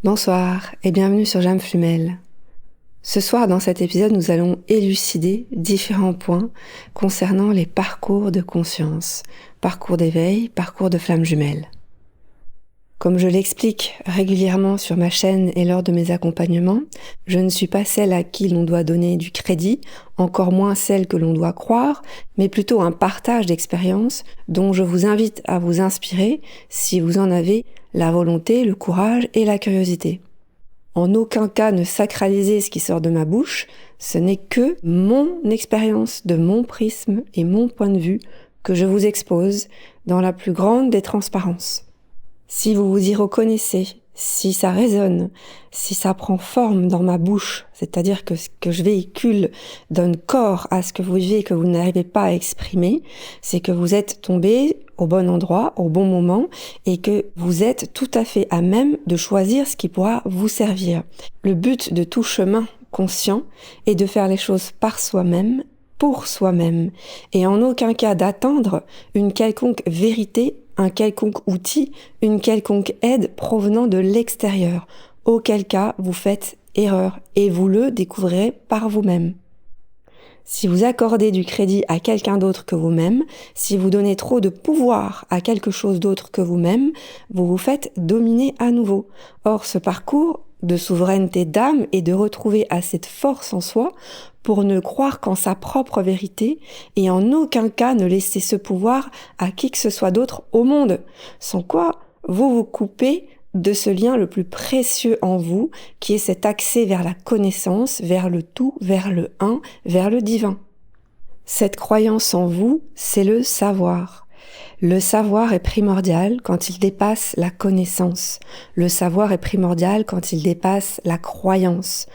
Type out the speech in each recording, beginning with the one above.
Bonsoir et bienvenue sur Jam Flumel. Ce soir, dans cet épisode, nous allons élucider différents points concernant les parcours de conscience, parcours d'éveil, parcours de flamme jumelle. Comme je l'explique régulièrement sur ma chaîne et lors de mes accompagnements, je ne suis pas celle à qui l'on doit donner du crédit, encore moins celle que l'on doit croire, mais plutôt un partage d'expériences dont je vous invite à vous inspirer si vous en avez la volonté, le courage et la curiosité. En aucun cas ne sacraliser ce qui sort de ma bouche, ce n'est que mon expérience, de mon prisme et mon point de vue que je vous expose dans la plus grande des transparences. Si vous vous y reconnaissez, si ça résonne, si ça prend forme dans ma bouche, c'est-à-dire que ce que je véhicule donne corps à ce que vous vivez et que vous n'arrivez pas à exprimer, c'est que vous êtes tombé au bon endroit, au bon moment, et que vous êtes tout à fait à même de choisir ce qui pourra vous servir. Le but de tout chemin conscient est de faire les choses par soi-même, pour soi-même, et en aucun cas d'attendre une quelconque vérité, un quelconque outil, une quelconque aide provenant de l'extérieur, auquel cas vous faites erreur et vous le découvrirez par vous-même. Si vous accordez du crédit à quelqu'un d'autre que vous-même, si vous donnez trop de pouvoir à quelque chose d'autre que vous-même, vous vous faites dominer à nouveau. Or, ce parcours de souveraineté d'âme est de retrouver assez de force en soi pour ne croire qu'en sa propre vérité et en aucun cas ne laisser ce pouvoir à qui que ce soit d'autre au monde, sans quoi vous vous coupez de ce lien le plus précieux en vous, qui est cet accès vers la connaissance, vers le tout, vers le un, vers le divin. Cette croyance en vous, c'est le savoir. Le savoir est primordial quand il dépasse la connaissance. Le savoir est primordial quand il dépasse la croyance.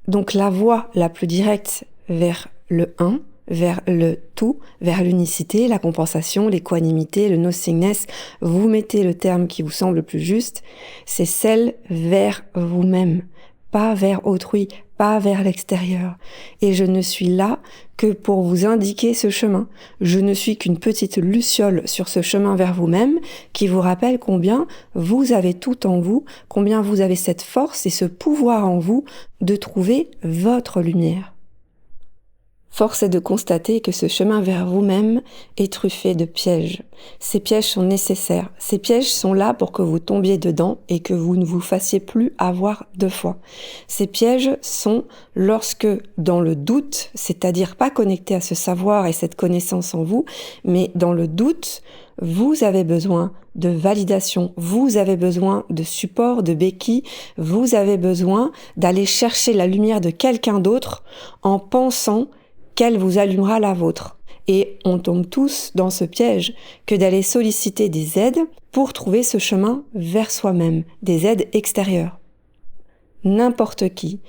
Donc la voie la plus directe vers le un, vers le tout, vers l'unicité, la compensation, l'équanimité, le nothingness, vous mettez le terme qui vous semble le plus juste, c'est celle vers vous-même, pas vers autrui, pas vers l'extérieur. Et je ne suis là que pour vous indiquer ce chemin. Je ne suis qu'une petite luciole sur ce chemin vers vous-même qui vous rappelle combien vous avez tout en vous, combien vous avez cette force et ce pouvoir en vous de trouver votre lumière. Force est de constater que ce chemin vers vous-même est truffé de pièges. Ces pièges sont nécessaires. Ces pièges sont là pour que vous tombiez dedans et que vous ne vous fassiez plus avoir deux fois. Ces pièges sont lorsque, dans le doute, c'est-à-dire pas connecté à ce savoir et cette connaissance en vous, mais dans le doute, vous avez besoin de validation, vous avez besoin de support, de béquille, vous avez besoin d'aller chercher la lumière de quelqu'un d'autre en pensant qu'elle vous allumera la vôtre. Et on tombe tous dans ce piège que d'aller solliciter des aides pour trouver ce chemin vers soi-même, des aides extérieures. N'importe qui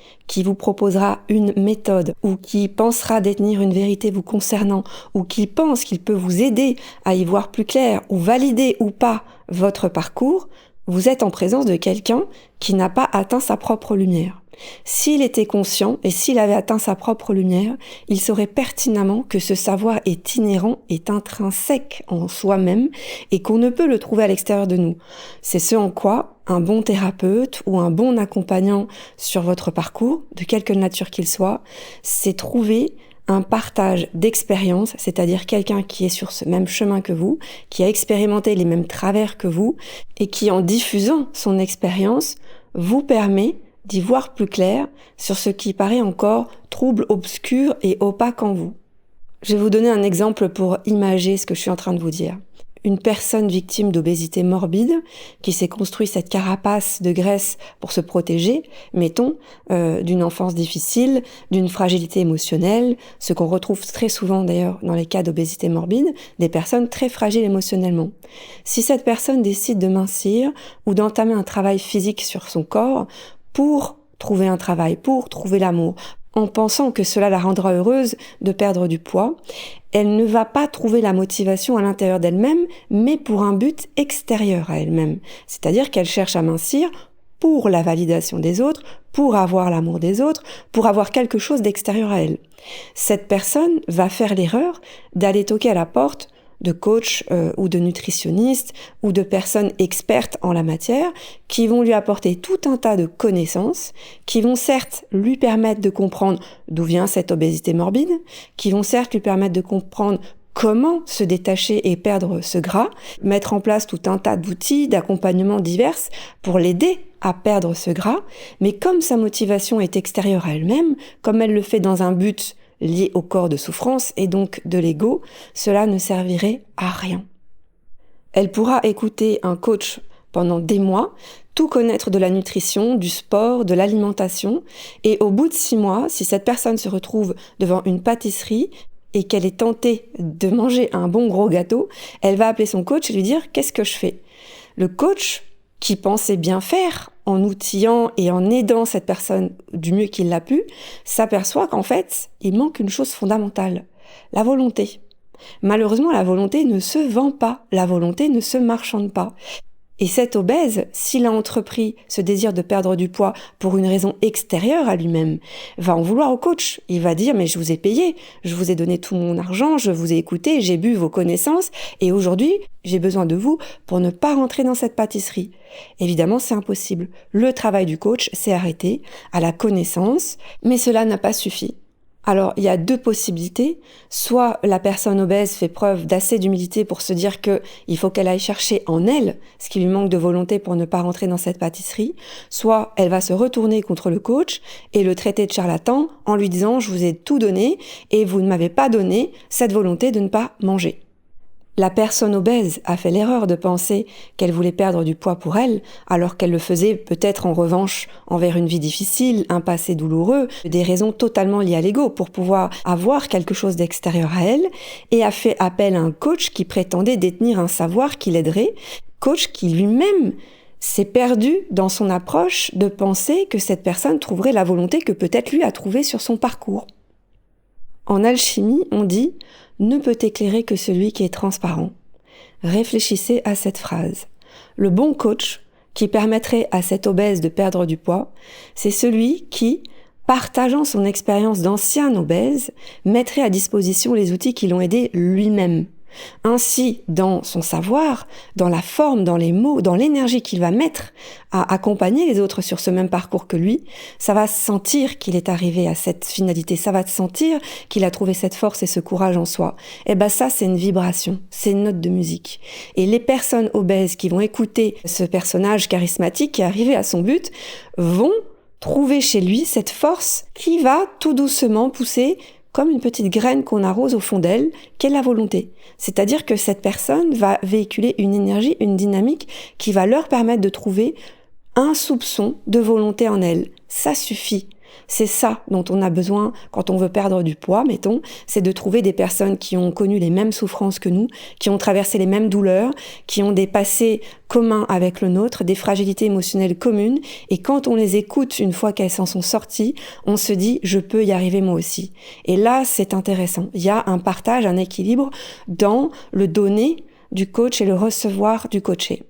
vous proposera une méthode ou qui pensera détenir une vérité vous concernant ou qui pense qu'il peut vous aider à y voir plus clair ou valider ou pas votre parcours, vous êtes en présence de quelqu'un qui n'a pas atteint sa propre lumière. S'il était conscient et s'il avait atteint sa propre lumière, il saurait pertinemment que ce savoir est inhérent, est intrinsèque en soi-même et qu'on ne peut le trouver à l'extérieur de nous. C'est ce en quoi un bon thérapeute ou un bon accompagnant sur votre parcours, de quelque nature qu'il soit, c'est trouver un partage d'expérience, c'est-à-dire quelqu'un qui est sur ce même chemin que vous, qui a expérimenté les mêmes travers que vous et qui, en diffusant son expérience, vous permet d'y voir plus clair sur ce qui paraît encore trouble, obscur et opaque en vous. Je vais vous donner un exemple pour imager ce que je suis en train de vous dire. Une personne victime d'obésité morbide qui s'est construit cette carapace de graisse pour se protéger, mettons, d'une enfance difficile, d'une fragilité émotionnelle, ce qu'on retrouve très souvent d'ailleurs dans les cas d'obésité morbide, des personnes très fragiles émotionnellement. Si cette personne décide de mincir ou d'entamer un travail physique sur son corps pour trouver un travail, pour trouver l'amour, en pensant que cela la rendra heureuse de perdre du poids, elle ne va pas trouver la motivation à l'intérieur d'elle-même, mais pour un but extérieur à elle-même. C'est-à-dire qu'elle cherche à mincir pour la validation des autres, pour avoir l'amour des autres, pour avoir quelque chose d'extérieur à elle. Cette personne va faire l'erreur d'aller toquer à la porte de coachs ou de nutritionnistes ou de personnes expertes en la matière qui vont lui apporter tout un tas de connaissances, qui vont certes lui permettre de comprendre d'où vient cette obésité morbide, qui vont certes lui permettre de comprendre comment se détacher et perdre ce gras, mettre en place tout un tas d'outils, d'accompagnement divers pour l'aider à perdre ce gras, mais comme sa motivation est extérieure à elle-même, comme elle le fait dans un but lié au corps de souffrance et donc de l'ego, cela ne servirait à rien. Elle pourra écouter un coach pendant des mois, tout connaître de la nutrition, du sport, de l'alimentation, et au bout de 6 mois, si cette personne se retrouve devant une pâtisserie et qu'elle est tentée de manger un bon gros gâteau, elle va appeler son coach et lui dire « Qu'est-ce que je fais ?» Le coach, qui pensait bien faire en outillant et en aidant cette personne du mieux qu'il l'a pu, s'aperçoit qu'en fait, il manque une chose fondamentale, la volonté. Malheureusement, la volonté ne se vend pas, la volonté ne se marchande pas. Et cet obèse, s'il a entrepris ce désir de perdre du poids pour une raison extérieure à lui-même, va en vouloir au coach. Il va dire « mais je vous ai payé, je vous ai donné tout mon argent, je vous ai écouté, j'ai bu vos connaissances et aujourd'hui, j'ai besoin de vous pour ne pas rentrer dans cette pâtisserie. » Évidemment, c'est impossible. Le travail du coach s'est arrêté à la connaissance, mais cela n'a pas suffi. Alors, il y a 2 possibilités. Soit la personne obèse fait preuve d'assez d'humilité pour se dire qu'il faut qu'elle aille chercher en elle ce qui lui manque de volonté pour ne pas rentrer dans cette pâtisserie. Soit elle va se retourner contre le coach et le traiter de charlatan en lui disant « je vous ai tout donné et vous ne m'avez pas donné cette volonté de ne pas manger ». La personne obèse a fait l'erreur de penser qu'elle voulait perdre du poids pour elle, alors qu'elle le faisait peut-être en revanche envers une vie difficile, un passé douloureux, des raisons totalement liées à l'ego pour pouvoir avoir quelque chose d'extérieur à elle, et a fait appel à un coach qui prétendait détenir un savoir qui l'aiderait, coach qui lui-même s'est perdu dans son approche de penser que cette personne trouverait la volonté que peut-être lui a trouvée sur son parcours. En alchimie, on dit « ne peut éclairer que celui qui est transparent ». Réfléchissez à cette phrase. Le bon coach qui permettrait à cet obèse de perdre du poids, c'est celui qui, partageant son expérience d'ancien obèse, mettrait à disposition les outils qui l'ont aidé lui-même. Ainsi, dans son savoir, dans la forme, dans les mots, dans l'énergie qu'il va mettre à accompagner les autres sur ce même parcours que lui, ça va sentir qu'il est arrivé à cette finalité, ça va sentir qu'il a trouvé cette force et ce courage en soi. Et ben ça, c'est une vibration, c'est une note de musique. Et les personnes obèses qui vont écouter ce personnage charismatique qui est arrivé à son but vont trouver chez lui cette force qui va tout doucement pousser comme une petite graine qu'on arrose au fond d'elle, qu'est la volonté. C'est-à-dire que cette personne va véhiculer une énergie, une dynamique qui va leur permettre de trouver un soupçon de volonté en elle. Ça suffit. C'est ça dont on a besoin quand on veut perdre du poids, mettons, c'est de trouver des personnes qui ont connu les mêmes souffrances que nous, qui ont traversé les mêmes douleurs, qui ont des passés communs avec le nôtre, des fragilités émotionnelles communes, et quand on les écoute une fois qu'elles s'en sont sorties, on se dit « je peux y arriver moi aussi ». Et là, c'est intéressant. Il y a un partage, un équilibre dans le donner du coach et le recevoir du coaché.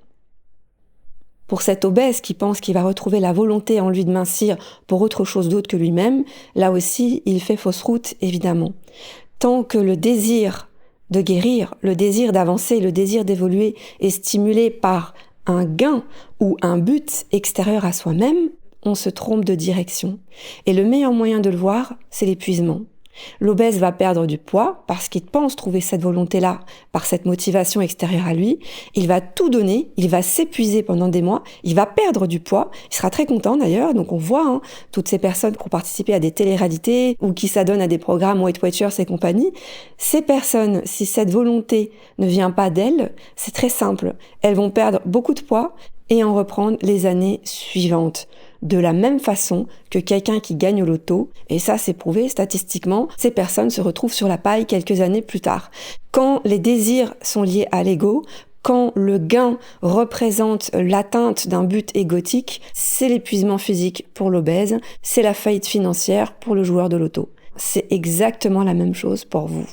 Pour cet obèse qui pense qu'il va retrouver la volonté en lui de mincir pour autre chose d'autre que lui-même, là aussi, il fait fausse route, évidemment. Tant que le désir de guérir, le désir d'avancer, le désir d'évoluer est stimulé par un gain ou un but extérieur à soi-même, on se trompe de direction. Et le meilleur moyen de le voir, c'est l'épuisement. L'obèse va perdre du poids parce qu'il pense trouver cette volonté-là par cette motivation extérieure à lui. Il va tout donner, il va s'épuiser pendant des mois, il va perdre du poids, il sera très content d'ailleurs. Donc on voit toutes ces personnes qui ont participé à des télé-réalités ou qui s'adonnent à des programmes Weight Watchers et compagnie. Ces personnes, si cette volonté ne vient pas d'elles, c'est très simple. Elles vont perdre beaucoup de poids et en reprendre les années suivantes. De la même façon que quelqu'un qui gagne au loto, et ça c'est prouvé statistiquement, ces personnes se retrouvent sur la paille quelques années plus tard. Quand les désirs sont liés à l'ego, quand le gain représente l'atteinte d'un but égotique, c'est l'épuisement physique pour l'obèse, c'est la faillite financière pour le joueur de loto. C'est exactement la même chose pour vous.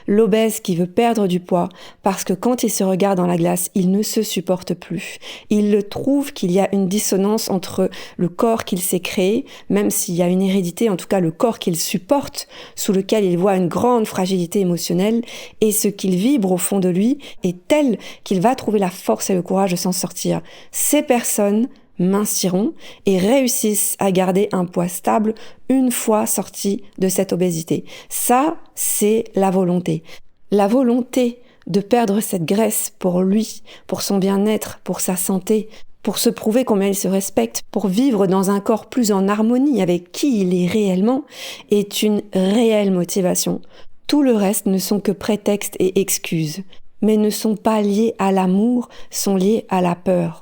L'obèse qui veut perdre du poids parce que quand il se regarde dans la glace, il ne se supporte plus. Il trouve qu'il y a une dissonance entre le corps qu'il s'est créé, même s'il y a une hérédité, en tout cas le corps qu'il supporte, sous lequel il voit une grande fragilité émotionnelle, et ce qu'il vibre au fond de lui est tel qu'il va trouver la force et le courage de s'en sortir. Ces personnes minciront et réussissent à garder un poids stable une fois sortis de cette obésité. Ça, c'est la volonté. La volonté de perdre cette graisse pour lui, pour son bien-être, pour sa santé, pour se prouver combien il se respecte, pour vivre dans un corps plus en harmonie avec qui il est réellement, est une réelle motivation. Tout le reste ne sont que prétextes et excuses, mais ne sont pas liés à l'amour, sont liés à la peur.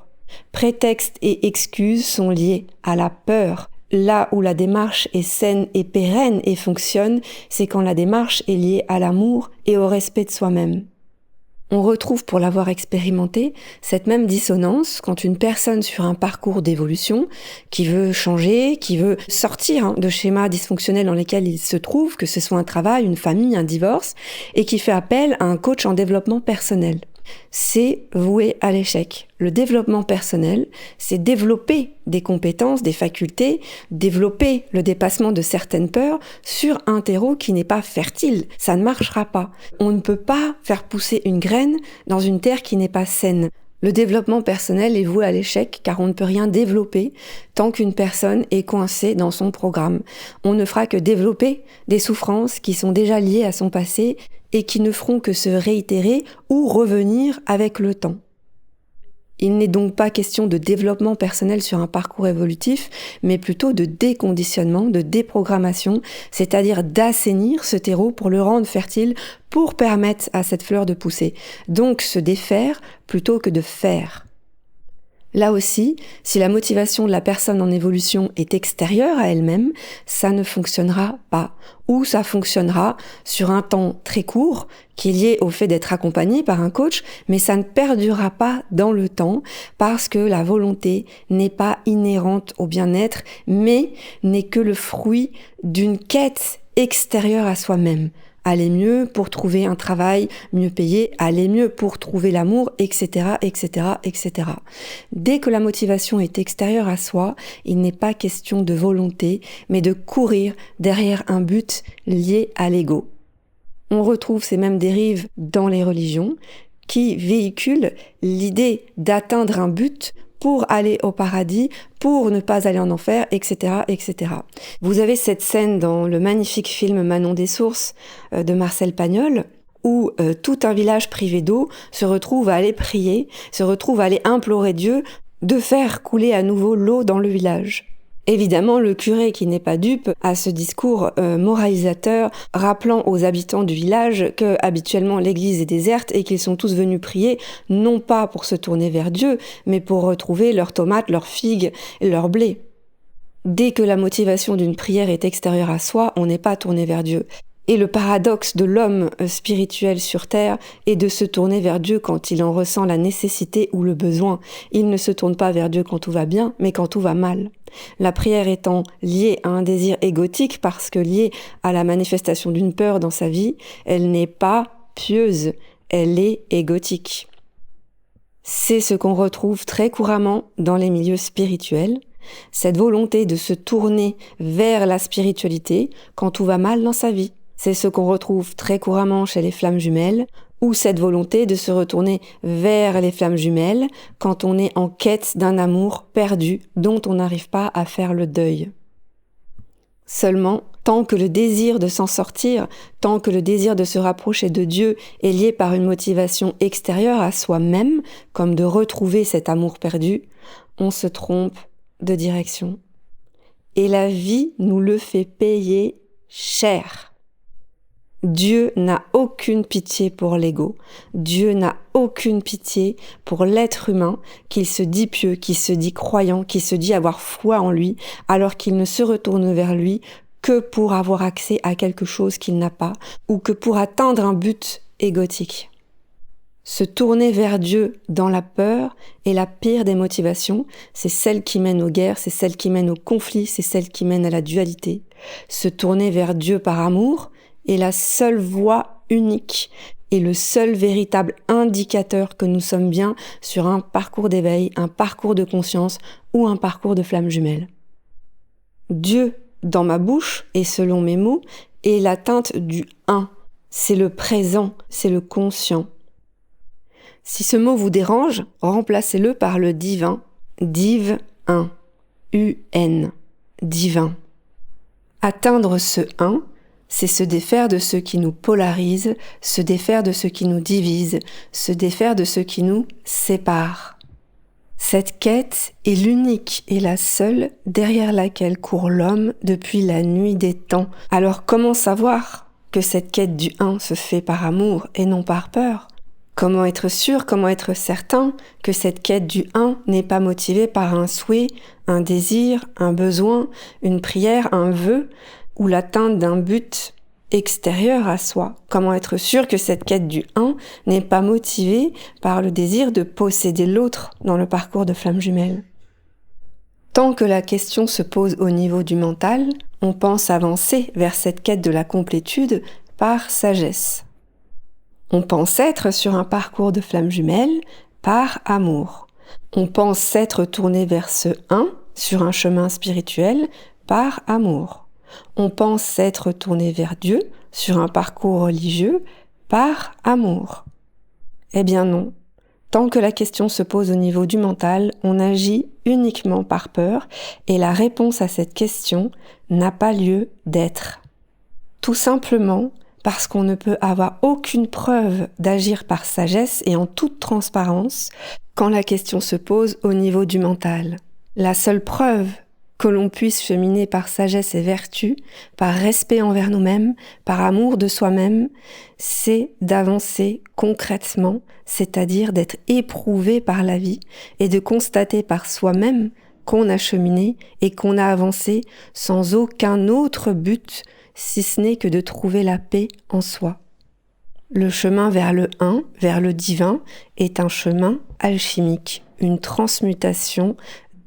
Prétextes et excuses sont liés à la peur. Là où la démarche est saine et pérenne et fonctionne, c'est quand la démarche est liée à l'amour et au respect de soi-même. On retrouve, pour l'avoir expérimenté, cette même dissonance quand une personne sur un parcours d'évolution qui veut changer, qui veut sortir de schémas dysfonctionnels dans lesquels il se trouve, que ce soit un travail, une famille, un divorce, et qui fait appel à un coach en développement personnel. C'est voué à l'échec. Le développement personnel, c'est développer des compétences, des facultés, développer le dépassement de certaines peurs sur un terreau qui n'est pas fertile. Ça ne marchera pas. On ne peut pas faire pousser une graine dans une terre qui n'est pas saine. Le développement personnel est voué à l'échec car on ne peut rien développer tant qu'une personne est coincée dans son programme. On ne fera que développer des souffrances qui sont déjà liées à son passé et qui ne feront que se réitérer ou revenir avec le temps. Il n'est donc pas question de développement personnel sur un parcours évolutif, mais plutôt de déconditionnement, de déprogrammation, c'est-à-dire d'assainir ce terreau pour le rendre fertile, pour permettre à cette fleur de pousser. Donc se défaire plutôt que de faire. Là aussi, si la motivation de la personne en évolution est extérieure à elle-même, ça ne fonctionnera pas. Ou ça fonctionnera sur un temps très court, qui est lié au fait d'être accompagné par un coach, mais ça ne perdurera pas dans le temps parce que la volonté n'est pas inhérente au bien-être, mais n'est que le fruit d'une quête extérieure à soi-même. Aller mieux pour trouver un travail mieux payé, aller mieux pour trouver l'amour, etc., etc., etc. Dès que la motivation est extérieure à soi, il n'est pas question de volonté, mais de courir derrière un but lié à l'ego. On retrouve ces mêmes dérives dans les religions qui véhiculent l'idée d'atteindre un but pour aller au paradis, pour ne pas aller en enfer, etc., etc. Vous avez cette scène dans le magnifique film Manon des Sources de Marcel Pagnol, où tout un village privé d'eau se retrouve à aller prier, se retrouve à aller implorer Dieu de faire couler à nouveau l'eau dans le village. Évidemment, le curé, qui n'est pas dupe, a ce discours moralisateur, rappelant aux habitants du village que habituellement l'église est déserte et qu'ils sont tous venus prier, non pas pour se tourner vers Dieu, mais pour retrouver leurs tomates, leurs figues et leur blé. Dès que la motivation d'une prière est extérieure à soi, on n'est pas tourné vers Dieu. Et le paradoxe de l'homme spirituel sur terre est de se tourner vers Dieu quand il en ressent la nécessité ou le besoin. Il ne se tourne pas vers Dieu quand tout va bien, mais quand tout va mal. La prière étant liée à un désir égotique parce que liée à la manifestation d'une peur dans sa vie, elle n'est pas pieuse, elle est égotique. C'est ce qu'on retrouve très couramment dans les milieux spirituels, cette volonté de se tourner vers la spiritualité quand tout va mal dans sa vie. C'est ce qu'on retrouve très couramment chez les flammes jumelles, ou cette volonté de se retourner vers les flammes jumelles quand on est en quête d'un amour perdu dont on n'arrive pas à faire le deuil. Seulement, tant que le désir de s'en sortir, tant que le désir de se rapprocher de Dieu est lié par une motivation extérieure à soi-même, comme de retrouver cet amour perdu, on se trompe de direction. Et la vie nous le fait payer cher. Dieu n'a aucune pitié pour l'ego. Dieu n'a aucune pitié pour l'être humain qui se dit pieux, qui se dit croyant, qui se dit avoir foi en lui, alors qu'il ne se retourne vers lui que pour avoir accès à quelque chose qu'il n'a pas, ou que pour atteindre un but égotique. Se tourner vers Dieu dans la peur est la pire des motivations, c'est celle qui mène aux guerres, c'est celle qui mène aux conflits, c'est celle qui mène à la dualité. Se tourner vers Dieu par amour est la seule voie unique et le seul véritable indicateur que nous sommes bien sur un parcours d'éveil, un parcours de conscience ou un parcours de flamme jumelle. Dieu, dans ma bouche et selon mes mots, est l'atteinte du un. C'est le présent, c'est le conscient. Si ce mot vous dérange, remplacez-le par le divin, div-un, U-N, divin. Atteindre ce un, c'est se défaire de ce qui nous polarise, se défaire de ce qui nous divise, se défaire de ce qui nous sépare. Cette quête est l'unique et la seule derrière laquelle court l'homme depuis la nuit des temps. Alors comment savoir que cette quête du un se fait par amour et non par peur ? Comment être sûr, comment être certain que cette quête du un n'est pas motivée par un souhait, un désir, un besoin, une prière, un vœu ou l'atteinte d'un but extérieur à soi? Comment être sûr que cette quête du un n'est pas motivée par le désir de posséder l'autre dans le parcours de flamme jumelle? Tant que la question se pose au niveau du mental, on pense avancer vers cette quête de la complétude par sagesse. On pense être sur un parcours de flamme jumelle par amour. On pense s'être tourné vers ce un sur un chemin spirituel par amour. On pense s'être tourné vers Dieu sur un parcours religieux par amour. Eh bien non. Tant que la question se pose au niveau du mental, on agit uniquement par peur et la réponse à cette question n'a pas lieu d'être. Tout simplement parce qu'on ne peut avoir aucune preuve d'agir par sagesse et en toute transparence quand la question se pose au niveau du mental. La seule preuve que l'on puisse cheminer par sagesse et vertu, par respect envers nous-mêmes, par amour de soi-même, c'est d'avancer concrètement, c'est-à-dire d'être éprouvé par la vie et de constater par soi-même qu'on a cheminé et qu'on a avancé sans aucun autre but, si ce n'est que de trouver la paix en soi. Le chemin vers le un, vers le divin, est un chemin alchimique, une transmutation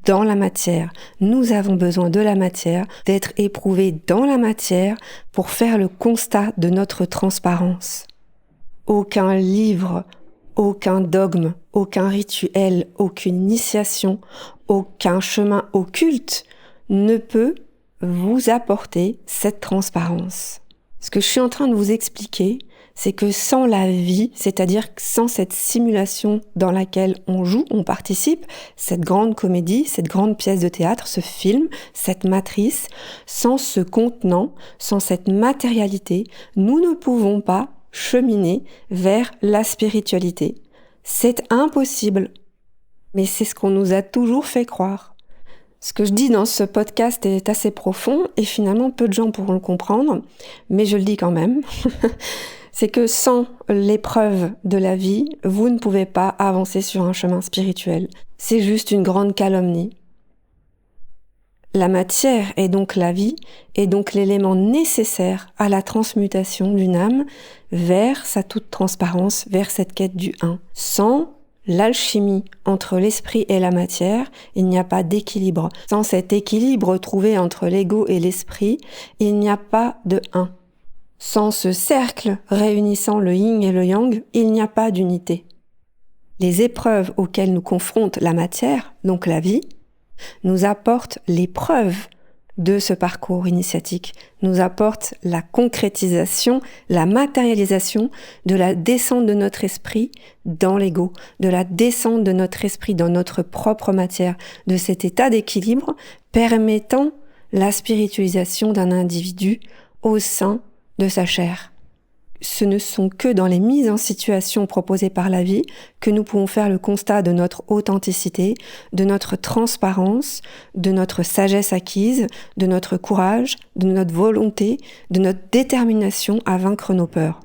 dans la matière. Nous avons besoin de la matière, d'être éprouvés dans la matière pour faire le constat de notre transparence. Aucun livre, aucun dogme, aucun rituel, aucune initiation, aucun chemin occulte ne peut vous apporter cette transparence. Ce que je suis en train de vous expliquer, c'est que sans la vie, c'est-à-dire sans cette simulation dans laquelle on joue, on participe, cette grande comédie, cette grande pièce de théâtre, ce film, cette matrice, sans ce contenant, sans cette matérialité, nous ne pouvons pas cheminer vers la spiritualité. C'est impossible. Mais c'est ce qu'on nous a toujours fait croire. Ce que je dis dans ce podcast est assez profond et finalement peu de gens pourront le comprendre, mais je le dis quand même. C'est que sans l'épreuve de la vie, vous ne pouvez pas avancer sur un chemin spirituel. C'est juste une grande calomnie. La matière est donc la vie, est donc l'élément nécessaire à la transmutation d'une âme vers sa toute transparence, vers cette quête du un. Sans l'alchimie entre l'esprit et la matière, il n'y a pas d'équilibre. Sans cet équilibre trouvé entre l'ego et l'esprit, il n'y a pas de un. Sans ce cercle réunissant le yin et le yang, il n'y a pas d'unité. Les épreuves auxquelles nous confronte la matière, donc la vie, nous apportent les preuves de ce parcours initiatique, nous apportent la concrétisation, la matérialisation de la descente de notre esprit dans l'ego, de la descente de notre esprit dans notre propre matière, de cet état d'équilibre permettant la spiritualisation d'un individu au sein de sa chair. Ce ne sont que dans les mises en situation proposées par la vie que nous pouvons faire le constat de notre authenticité, de notre transparence, de notre sagesse acquise, de notre courage, de notre volonté, de notre détermination à vaincre nos peurs.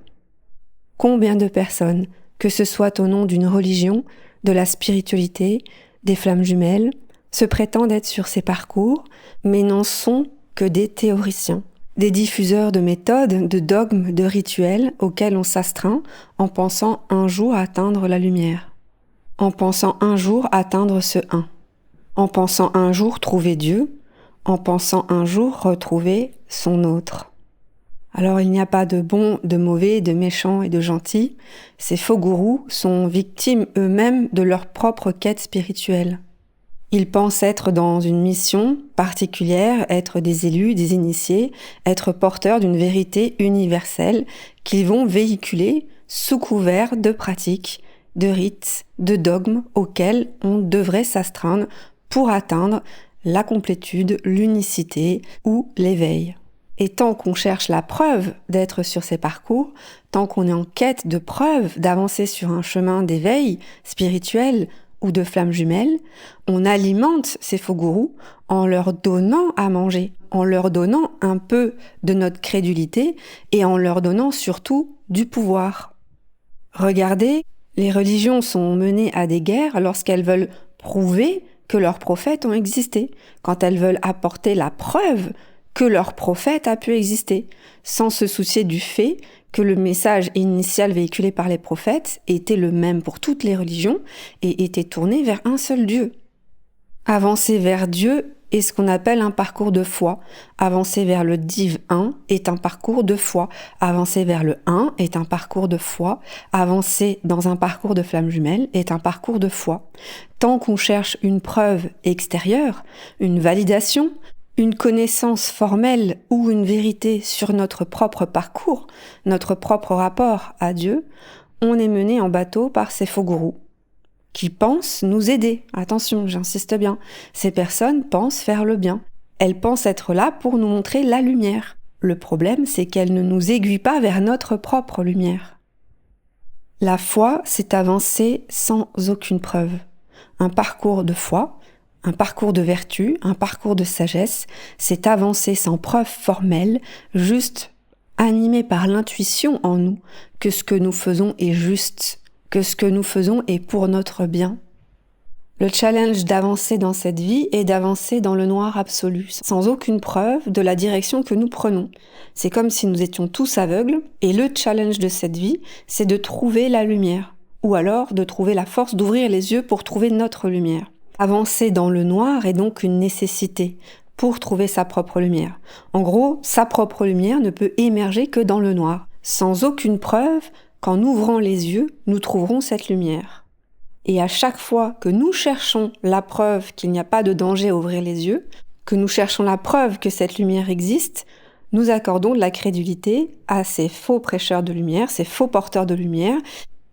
Combien de personnes, que ce soit au nom d'une religion, de la spiritualité, des flammes jumelles, se prétendent être sur ces parcours, mais n'en sont que des théoriciens. Des diffuseurs de méthodes, de dogmes, de rituels auxquels on s'astreint en pensant un jour atteindre la lumière, en pensant un jour atteindre ce un, en pensant un jour trouver Dieu, en pensant un jour retrouver son autre. Alors il n'y a pas de bons, de mauvais, de méchants et de gentils. Ces faux gourous sont victimes eux-mêmes de leur propre quête spirituelle. Ils pensent être dans une mission particulière, être des élus, des initiés, être porteurs d'une vérité universelle qu'ils vont véhiculer sous couvert de pratiques, de rites, de dogmes auxquels on devrait s'astreindre pour atteindre la complétude, l'unicité ou l'éveil. Et tant qu'on cherche la preuve d'être sur ces parcours, tant qu'on est en quête de preuves d'avancer sur un chemin d'éveil spirituel ou de flammes jumelles, on alimente ces faux gourous en leur donnant à manger, en leur donnant un peu de notre crédulité et en leur donnant surtout du pouvoir. Regardez, les religions sont menées à des guerres lorsqu'elles veulent prouver que leurs prophètes ont existé, quand elles veulent apporter la preuve que leur prophète a pu exister, sans se soucier du fait que le message initial véhiculé par les prophètes était le même pour toutes les religions et était tourné vers un seul Dieu. Avancer vers Dieu est ce qu'on appelle un parcours de foi. Avancer vers le Div 1 est un parcours de foi. Avancer vers le 1 est un parcours de foi. Avancer dans un parcours de flammes jumelles est un parcours de foi. Tant qu'on cherche une preuve extérieure, une validation, une connaissance formelle ou une vérité sur notre propre parcours, notre propre rapport à Dieu, on est mené en bateau par ces faux gourous qui pensent nous aider. Attention, j'insiste bien, ces personnes pensent faire le bien. Elles pensent être là pour nous montrer la lumière. Le problème, c'est qu'elles ne nous aiguillent pas vers notre propre lumière. La foi, c'est avancer sans aucune preuve. Un parcours de foi, un parcours de vertu, un parcours de sagesse, c'est avancer sans preuve formelle, juste animé par l'intuition en nous que ce que nous faisons est juste, que ce que nous faisons est pour notre bien. Le challenge d'avancer dans cette vie est d'avancer dans le noir absolu, sans aucune preuve de la direction que nous prenons. C'est comme si nous étions tous aveugles, et le challenge de cette vie, c'est de trouver la lumière, ou alors de trouver la force d'ouvrir les yeux pour trouver notre lumière. Avancer dans le noir est donc une nécessité pour trouver sa propre lumière. En gros, sa propre lumière ne peut émerger que dans le noir. Sans aucune preuve, qu'en ouvrant les yeux, nous trouverons cette lumière. Et à chaque fois que nous cherchons la preuve qu'il n'y a pas de danger à ouvrir les yeux, que nous cherchons la preuve que cette lumière existe, nous accordons de la crédulité à ces faux prêcheurs de lumière, ces faux porteurs de lumière,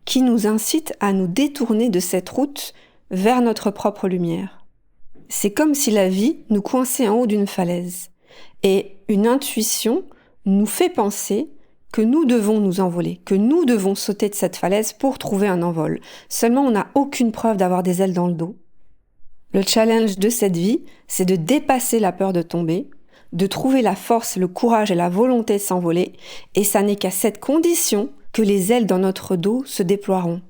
qui nous incitent à nous détourner de cette route vers notre propre lumière. C'est comme si la vie nous coinçait en haut d'une falaise, et une intuition nous fait penser que nous devons nous envoler, que nous devons sauter de cette falaise pour trouver un envol. Seulement, on n'a aucune preuve d'avoir des ailes dans le dos. Le challenge de cette vie, c'est de dépasser la peur de tomber, de trouver la force, le courage et la volonté de s'envoler, et ça n'est qu'à cette condition que les ailes dans notre dos se déploieront.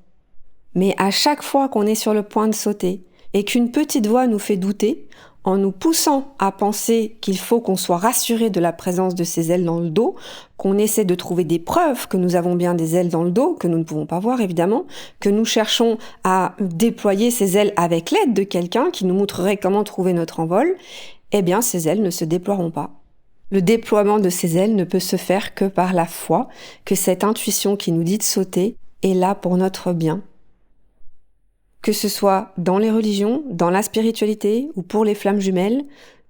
Mais à chaque fois qu'on est sur le point de sauter, et qu'une petite voix nous fait douter, en nous poussant à penser qu'il faut qu'on soit rassuré de la présence de ces ailes dans le dos, qu'on essaie de trouver des preuves que nous avons bien des ailes dans le dos, que nous ne pouvons pas voir évidemment, que nous cherchons à déployer ces ailes avec l'aide de quelqu'un qui nous montrerait comment trouver notre envol, eh bien ces ailes ne se déploieront pas. Le déploiement de ces ailes ne peut se faire que par la foi, que cette intuition qui nous dit de sauter est là pour notre bien. Que ce soit dans les religions, dans la spiritualité ou pour les flammes jumelles,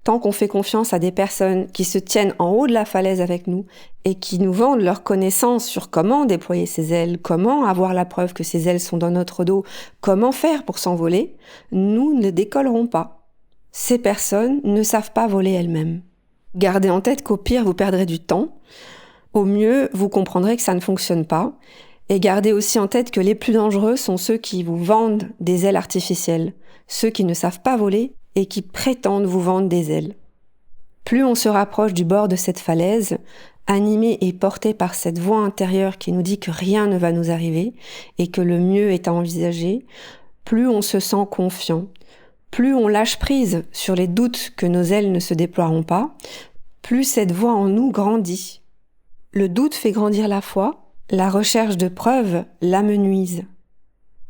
tant qu'on fait confiance à des personnes qui se tiennent en haut de la falaise avec nous et qui nous vendent leur connaissance sur comment déployer ces ailes, comment avoir la preuve que ces ailes sont dans notre dos, comment faire pour s'envoler, nous ne décollerons pas. Ces personnes ne savent pas voler elles-mêmes. Gardez en tête qu'au pire, vous perdrez du temps. Au mieux, vous comprendrez que ça ne fonctionne pas. Et gardez aussi en tête que les plus dangereux sont ceux qui vous vendent des ailes artificielles, ceux qui ne savent pas voler et qui prétendent vous vendre des ailes. Plus on se rapproche du bord de cette falaise, animé et porté par cette voix intérieure qui nous dit que rien ne va nous arriver et que le mieux est à envisager, plus on se sent confiant, plus on lâche prise sur les doutes que nos ailes ne se déploieront pas, plus cette voix en nous grandit. Le doute fait grandir la foi. La recherche de preuves l'amenuise.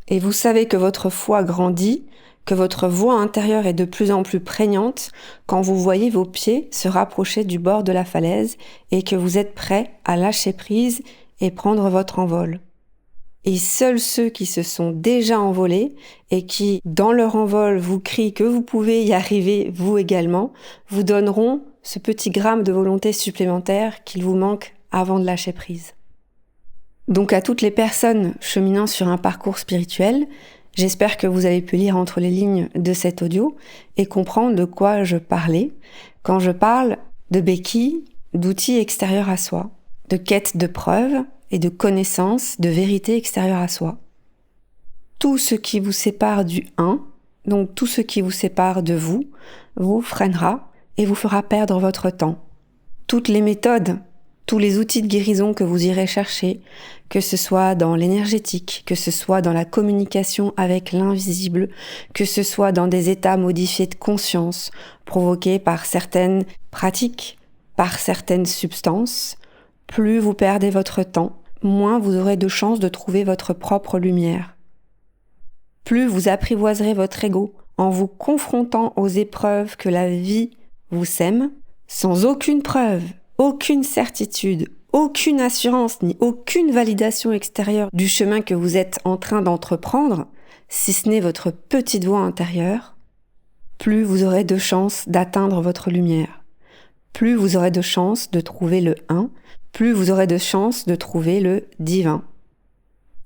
Et vous savez que votre foi grandit que votre voix intérieure est de plus en plus prégnante quand vous voyez vos pieds se rapprocher du bord de la falaise et que vous êtes prêt à lâcher prise et prendre votre envol. Et seuls ceux qui se sont déjà envolés et qui, dans leur envol, vous crient que vous pouvez y arriver, vous également, vous donneront ce petit gramme de volonté supplémentaire qu'il vous manque avant de lâcher prise. Donc à toutes les personnes cheminant sur un parcours spirituel, j'espère que vous avez pu lire entre les lignes de cet audio et comprendre de quoi je parlais quand je parle de béquilles, d'outils extérieurs à soi, de quête de preuves et de connaissances, de vérité extérieure à soi. Tout ce qui vous sépare du un, donc tout ce qui vous sépare de vous freinera et vous fera perdre votre temps. Toutes les méthodes, tous les outils de guérison que vous irez chercher, que ce soit dans l'énergétique, que ce soit dans la communication avec l'invisible, que ce soit dans des états modifiés de conscience provoqués par certaines pratiques, par certaines substances, plus vous perdez votre temps, moins vous aurez de chances de trouver votre propre lumière. Plus vous apprivoiserez votre ego en vous confrontant aux épreuves que la vie vous sème, sans aucune preuve, aucune certitude, aucune assurance ni aucune validation extérieure du chemin que vous êtes en train d'entreprendre, si ce n'est votre petite voix intérieure, plus vous aurez de chances d'atteindre votre lumière, plus vous aurez de chances de trouver le un, plus vous aurez de chances de trouver le divin.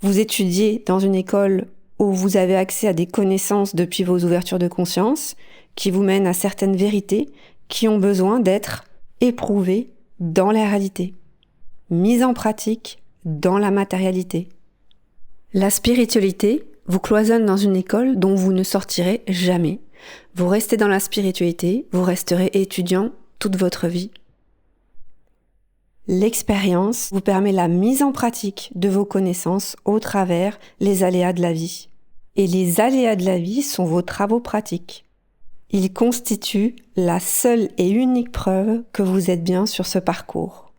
Vous étudiez dans une école où vous avez accès à des connaissances depuis vos ouvertures de conscience qui vous mènent à certaines vérités qui ont besoin d'être éprouvées dans la réalité, mise en pratique dans la matérialité. La spiritualité vous cloisonne dans une école dont vous ne sortirez jamais. Vous restez dans la spiritualité, vous resterez étudiant toute votre vie. L'expérience vous permet la mise en pratique de vos connaissances au travers les aléas de la vie. Et les aléas de la vie sont vos travaux pratiques. Ils constituent la seule et unique preuve que vous êtes bien sur ce parcours.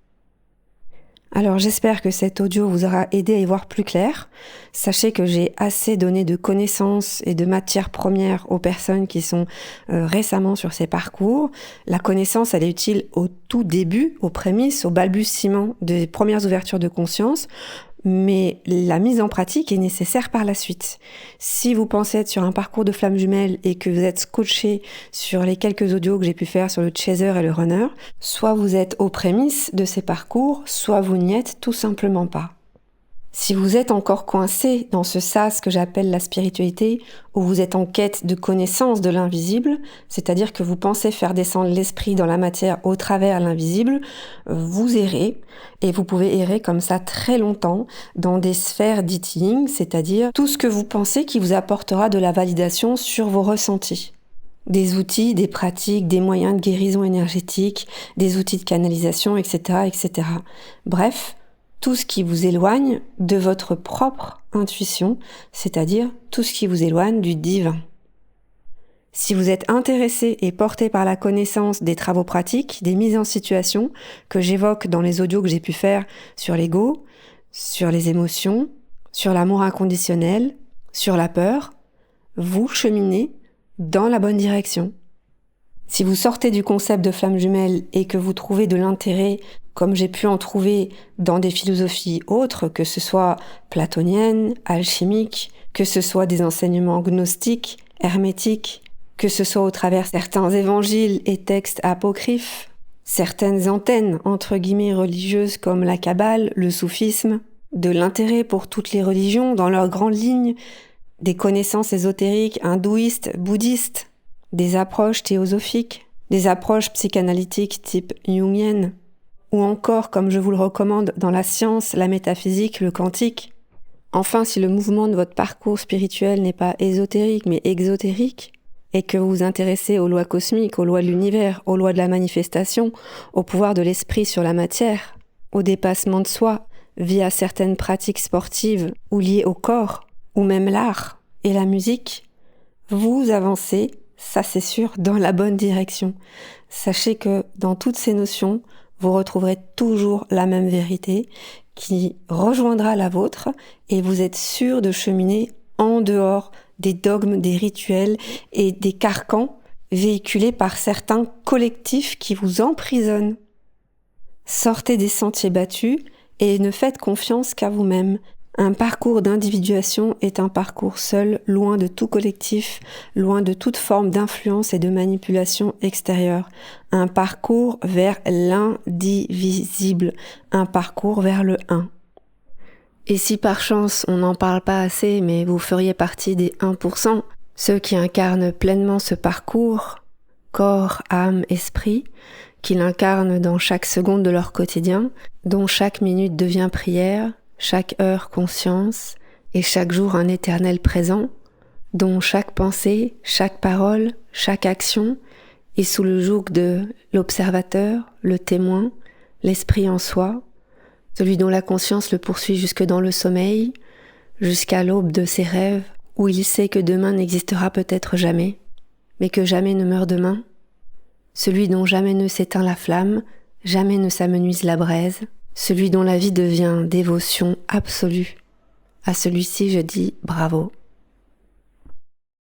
Alors j'espère que cet audio vous aura aidé à y voir plus clair. Sachez que j'ai assez donné de connaissances et de matières premières aux personnes qui sont récemment sur ces parcours. La connaissance, elle est utile au tout début, aux prémices, au balbutiement des premières ouvertures de conscience. Mais la mise en pratique est nécessaire par la suite. Si vous pensez être sur un parcours de flamme jumelle et que vous êtes scotché sur les quelques audios que j'ai pu faire sur le chaser et le runner, soit vous êtes aux prémices de ces parcours, soit vous n'y êtes tout simplement pas. Si vous êtes encore coincé dans ce sas que j'appelle la spiritualité, où vous êtes en quête de connaissance de l'invisible, c'est-à-dire que vous pensez faire descendre l'esprit dans la matière au travers l'invisible, vous errez, et vous pouvez errer comme ça très longtemps dans des sphères d'eating, c'est-à-dire tout ce que vous pensez qui vous apportera de la validation sur vos ressentis. Des outils, des pratiques, des moyens de guérison énergétique, des outils de canalisation, etc., etc. Bref, tout ce qui vous éloigne de votre propre intuition, c'est-à-dire tout ce qui vous éloigne du divin. Si vous êtes intéressé et porté par la connaissance des travaux pratiques, des mises en situation que j'évoque dans les audios que j'ai pu faire sur l'ego, sur les émotions, sur l'amour inconditionnel, sur la peur, vous cheminez dans la bonne direction. Si vous sortez du concept de flamme jumelle et que vous trouvez de l'intérêt, comme j'ai pu en trouver dans des philosophies autres, que ce soit platoniennes, alchimiques, que ce soit des enseignements gnostiques, hermétiques, que ce soit au travers certains évangiles et textes apocryphes, certaines antennes entre guillemets religieuses comme la Kabbale, le soufisme, de l'intérêt pour toutes les religions dans leurs grandes lignes, des connaissances ésotériques hindouistes, bouddhistes, des approches théosophiques, des approches psychanalytiques type jungienne, ou encore, comme je vous le recommande, dans la science, la métaphysique, le quantique. Enfin, si le mouvement de votre parcours spirituel n'est pas ésotérique mais exotérique, et que vous vous intéressez aux lois cosmiques, aux lois de l'univers, aux lois de la manifestation, au pouvoir de l'esprit sur la matière, au dépassement de soi via certaines pratiques sportives ou liées au corps, ou même l'art et la musique, vous avancez, ça c'est sûr, dans la bonne direction. Sachez que dans toutes ces notions, vous retrouverez toujours la même vérité qui rejoindra la vôtre et vous êtes sûr de cheminer en dehors des dogmes, des rituels et des carcans véhiculés par certains collectifs qui vous emprisonnent. Sortez des sentiers battus et ne faites confiance qu'à vous-même. Un parcours d'individuation est un parcours seul, loin de tout collectif, loin de toute forme d'influence et de manipulation extérieure. Un parcours vers l'indivisible, un parcours vers le un. Et si par chance on n'en parle pas assez, mais vous feriez partie des 1%, ceux qui incarnent pleinement ce parcours, corps, âme, esprit, qui l'incarnent dans chaque seconde de leur quotidien, dont chaque minute devient prière, chaque heure conscience et chaque jour un éternel présent, dont chaque pensée, chaque parole, chaque action est sous le joug de l'observateur, le témoin, l'esprit en soi, celui dont la conscience le poursuit jusque dans le sommeil, jusqu'à l'aube de ses rêves, où il sait que demain n'existera peut-être jamais, mais que jamais ne meurt demain, celui dont jamais ne s'éteint la flamme, jamais ne s'amenuise la braise, celui dont la vie devient dévotion absolue. À celui-ci, je dis bravo.